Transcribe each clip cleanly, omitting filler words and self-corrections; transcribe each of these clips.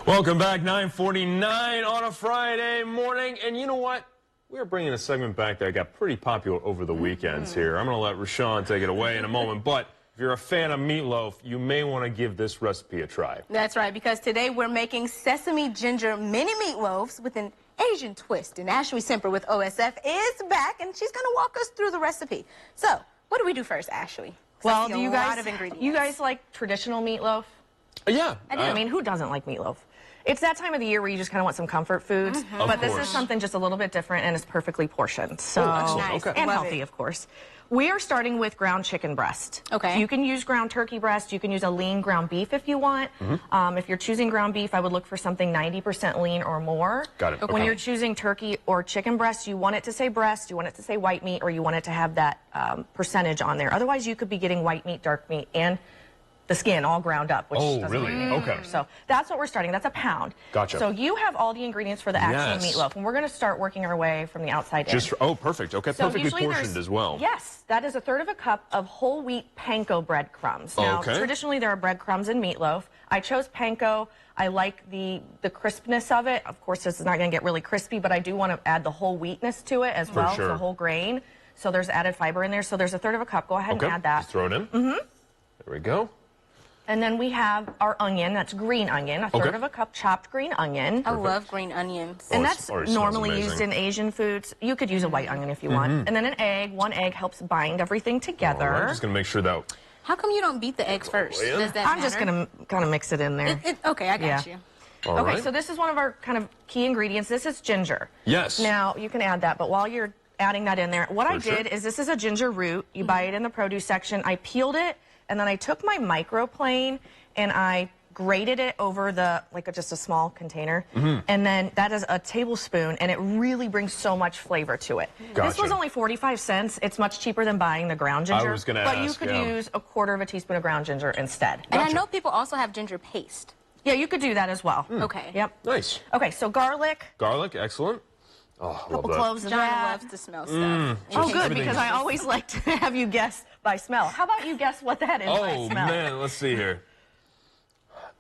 Welcome back, 9:49 on a Friday morning. And you know what? We're bringing a segment back that got pretty popular over the weekends here. I'm going to let Rashawn take it away in a moment. But if you're a fan of meatloaf, you may want to give this recipe a try. That's right, because today we're making sesame ginger mini meatloaves with an Asian twist. And Ashley Semper with OSF is back, and she's going to walk us through the recipe. So, what do we do first, Ashley? Well, do you guys like traditional meatloaf? Yeah. I mean, who doesn't like meatloaf? It's that time of the year where you just kind of want some comfort foods, but this is something just a little bit different, and it's perfectly portioned. So nice. And healthy, of course. We are starting with ground chicken breast. Okay. You can use ground turkey breast. You can use a lean ground beef if you want. If you're choosing ground beef, I would look for something 90% lean or more. Got it. Okay. When you're choosing turkey or chicken breast, you want it to say breast, you want it to say white meat, or you want it to have that percentage on there. Otherwise, you could be getting white meat, dark meat, and the skin all ground up. Which really? Okay. So that's what we're starting. That's a pound. Gotcha. So you have all the ingredients for the actual meatloaf, and we're going to start working our way from the outside in. Oh, perfect. Okay, So perfectly portioned as well. Yes, that is 1/3 of a cup of whole wheat panko breadcrumbs. Now, traditionally there are breadcrumbs in meatloaf. I chose panko. I like the crispness of it. Of course, this is not going to get really crispy, but I do want to add the whole wheatness to it as well, the whole grain. So there's added fiber in there. So there's 1/3 of a cup. Go ahead and add that. Just throw it in. There we go. And then we have our onion. That's green onion, 1/3 of a cup chopped green onion. I love green onions. And that's normally used in Asian foods. You could use a white onion if you want. And then an egg. 1 egg helps bind everything together. I'm just going to make sure that... How come you don't beat the eggs first? Does that I'm just going to kind of mix it in there. Okay, I got you. Okay, so this is one of our kind of key ingredients. This is ginger. Yes. Now, you can add that, but while you're adding that in there, what I did is this is a ginger root. You buy it in the produce section. I peeled it, and then I took my microplane and I grated it over just a small container. And then that is a tablespoon, and it really brings so much flavor to it. Gotcha. This was only 45 cents. It's much cheaper than buying the ground ginger. I was going to ask, but you could use 1/4 teaspoon of ground ginger instead. And I know people also have ginger paste. Yeah, you could do that as well. Okay. Yep. Nice. Okay, so garlic. Garlic, excellent. Oh, I couple love that. cloves of John that. loves to smell stuff. Oh, good, because I always like to have you guess by smell. How about you guess what that is by smell? Oh, man, let's see here.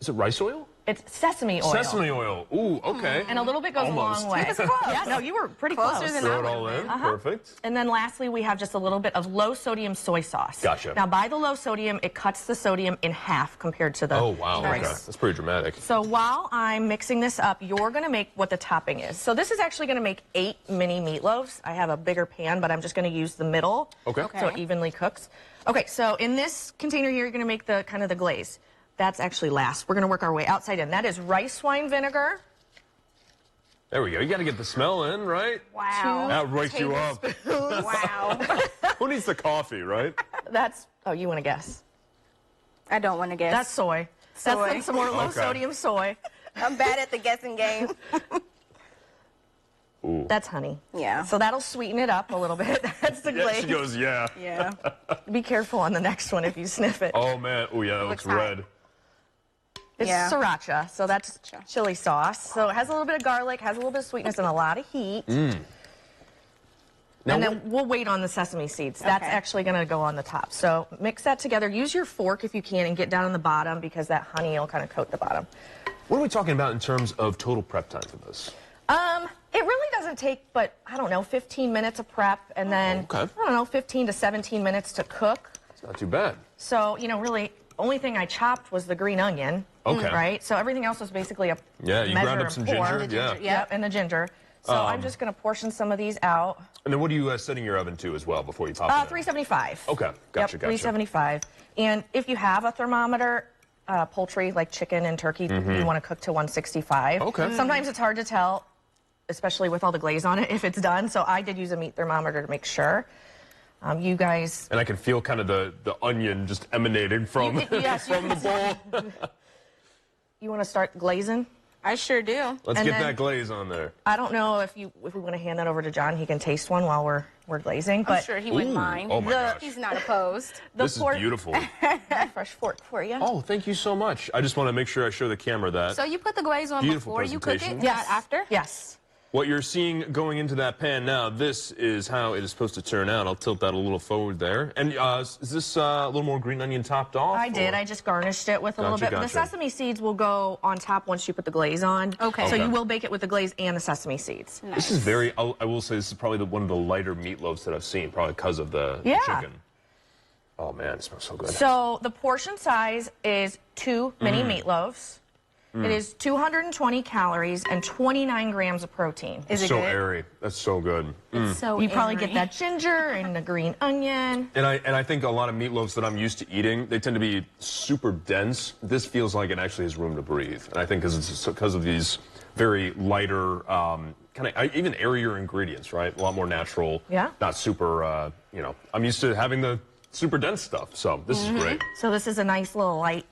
Is it rice oil? It's sesame oil. Sesame oil. Ooh, okay. And a little bit goes a long way. Close. Yes. No, you were pretty close. Closer than Throw I it all in. Perfect. And then lastly, we have just a little bit of low-sodium soy sauce. Gotcha. Now, by the low sodium, it cuts the sodium in half compared to the wow. rice. Okay. That's pretty dramatic. So while I'm mixing this up, you're going to make what the topping is. So this is actually going to make 8 mini meatloaves. I have a bigger pan, but I'm just going to use the middle so it evenly cooks. Okay, so in this container here, you're going to make the kind of the glaze. That's actually last. We're going to work our way outside in. That is rice wine vinegar. There we go. You got to get the smell in, right? Wow. That wakes you up. Wow. Who needs the coffee, right? That's, oh, you want to guess? I don't want to guess. That's soy. That's some more low-sodium soy. I'm bad at the guessing game. Ooh. That's honey. Yeah. So that'll sweeten it up a little bit. That's the glaze. She goes, yeah. Yeah. Be careful on the next one if you sniff it. Oh, man. Oh, yeah, that looks red. It's sriracha, so that's chili sauce. So it has a little bit of garlic, has a little bit of sweetness, and a lot of heat. Now and then we'll wait on the sesame seeds. That's actually going to go on the top. So mix that together. Use your fork if you can and get down on the bottom because that honey will kind of coat the bottom. What are we talking about in terms of total prep time for this? It really doesn't take but, I don't know, 15 minutes of prep and then, I don't know, 15 to 17 minutes to cook. It's not too bad. So, you know, really, only thing I chopped was the green onion. Right? So everything else was basically a you ground up some ginger. Yep, and the ginger. So I'm just going to portion some of these out. And then what are you setting your oven to as well before you pop it in? 375. Okay, gotcha, 375. And if you have a thermometer, poultry like chicken and turkey, you want to cook to 165. Okay. Sometimes it's hard to tell, especially with all the glaze on it, if it's done. So I did use a meat thermometer to make sure. You guys... And I can feel kind of the we just emanating from, from the bowl. You want to start glazing? I sure do. Let's get that glaze on there. I don't know if we want to hand that over to John. He can taste one while we're glazing. But I'm sure he wouldn't mind. Oh, my gosh. He's not opposed. This is beautiful. Fresh fork for you. Oh, thank you so much. I just want to make sure I show the camera that. So you put the glaze on before you cook it? Yes. Not after? Yes. What you're seeing going into that pan now, this is how it is supposed to turn out. I'll tilt that a little forward there. And is this a little more green onion topped off? I did. I just garnished it with a little bit. Gotcha. The sesame seeds will go on top once you put the glaze on. Okay. So you will bake it with the glaze and the sesame seeds. Nice. This is very, I will say, this is probably one of the lighter meatloaves that I've seen, probably because of the chicken. Oh, man, it smells so good. So the portion size is 2 mini meatloaves. It is 220 calories and 29 grams of protein. Is it so good? airy. That's so good. It's so You probably airy. get that ginger and the green onion. And I think a lot of meatloaves that I'm used to eating, they tend to be super dense. This feels like it actually has room to breathe. And I think because of these very lighter, kind of even airier ingredients, right? A lot more natural. Yeah. Not super, you know, I'm used to having the super dense stuff. So this is great. So this is a nice little light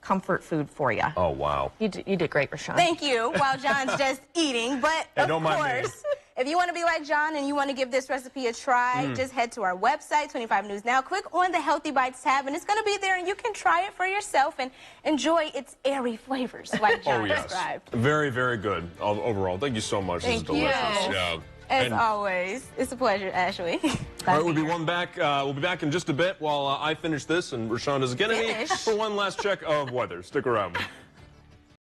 comfort food for you. Oh, wow. You did great, Rashawn. Thank you, while John's just eating. But Hey, of don't mind me. course, if you want to be like John and you want to give this recipe a try, just head to our website, 25 News Now. Click on the Healthy Bites tab, and it's going to be there, and you can try it for yourself and enjoy its airy flavors, like John Oh, yes. described. Very, very good overall. Thank you so much. Thank this is delicious. you. Yeah. As always, it's a pleasure, Ashley. All right, we'll be back in just a bit while I finish this and Rashawn doesn't get any Finish? for one last check of weather. Stick around.